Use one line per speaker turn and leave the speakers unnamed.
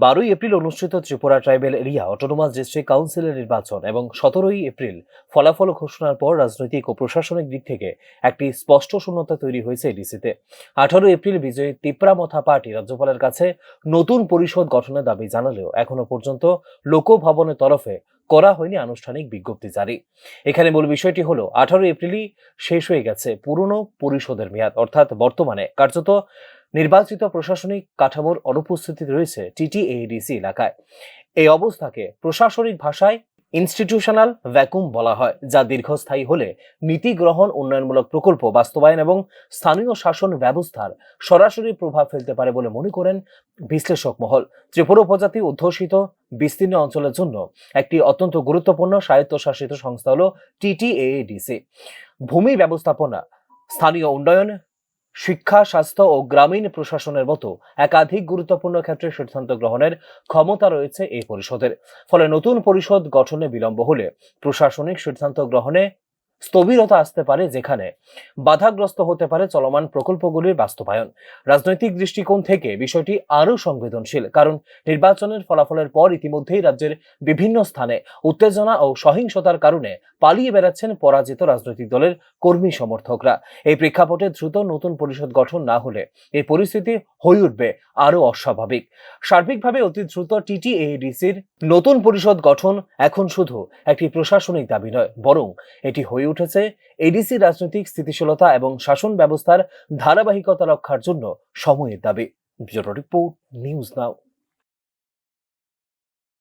12 April অনুষ্ঠিত Tripura tribal area autonomous district কাউন্সিলের নির্বাচন এবং 17 এপ্রিল ফলাফল ঘোষণার পর রাজনৈতিক ও প্রশাসনিক দিক থেকে একটি স্পষ্ট শূন্যতা তৈরি হয়েছে এডিসিতে। 18 এপ্রিল বিজয়ী তিপ্রামথা পার্টি রাজ্যপালের কাছে নতুন পরিষদ গঠনের দাবি জানালেও এখনো পর্যন্ত লোকভবনের তরফে করা হয়নি আনুষ্ঠানিক বিজ্ঞপ্তি জারি। এখানে মূল বিষয়টি হলো 18 এপ্রিলই শেষ হয়ে গেছে পুরনো পরিষদের মেয়াদ, অর্থাৎ বর্তমানে কার্যত নির্বাচিত প্রশাসনিক কাঠামোর অনুপস্থিতি রয়েছে টিটিএডিসি এলাকায়। এই অবস্থাকে প্রশাসনিক ভাষায় ইনস্টিটিউশনাল ভ্যাকুম বলা হয়, যা দীর্ঘস্থায়ী হলে নীতি গ্রহণ, উন্নয়নমূলক প্রকল্প বাস্তবায়ন এবং স্থানীয় শাসন ব্যবস্থার সরাসরি প্রভাব ফেলতে পারে বলে মনে করেন বিশ্লেষক মহল। ত্রিপুরা উপজাতি অধ্যুষিত বিস্তীর্ণ অঞ্চলের জন্য একটি অত্যন্ত গুরুত্বপূর্ণ স্বায়ত্তশাসিত সংস্থা হল টিটিএডিসি। ভূমি ব্যবস্থাপনা, স্থানীয় উন্নয়ন, শিক্ষা, স্বাস্থ্য ও গ্রামীণ প্রশাসনের মতো একাধিক গুরুত্বপূর্ণ ক্ষেত্রে সিদ্ধান্ত গ্রহণের ক্ষমতা রয়েছে এই পরিষদের। ফলে নতুন পরিষদ গঠনে বিলম্ব হলে প্রশাসনিক সিদ্ধান্ত গ্রহণে স্থবিরতা আসতে পারে, যেখানে বাধাগ্রস্ত হতে পারে চলমান প্রকল্পগুলির বাস্তবায়ন। রাজনৈতিক দৃষ্টিকোণ থেকে বিষয়টি আরও সংবেদনশীল, কারণ নির্বাচনের ফলাফলের পর ইতিমধ্যেই রাজ্যের বিভিন্ন স্থানে উত্তেজনা ও সহিংসতার কারণে পালিয়ে বেড়াচ্ছেন পরাজিত রাজনৈতিক দলের কর্মী সমর্থকরা। এই প্রেক্ষাপটে দ্রুত নতুন পরিষদ গঠন না হলে এই পরিস্থিতি হয়ে উঠবে আরও অস্বাভাবিক। সার্বিকভাবে অতি দ্রুত টিটিএডিসির নতুন পরিষদ গঠন এখন শুধু একটি প্রশাসনিক দাবি নয়, বরং এটি হয়ে উঠেছে এডিসি রাজনৈতিক স্থিতিশীলতা এবং শাসন ব্যবস্থার ধারাবাহিকতা রক্ষার জন্য সময়ের দাবি। Bureau report, news now.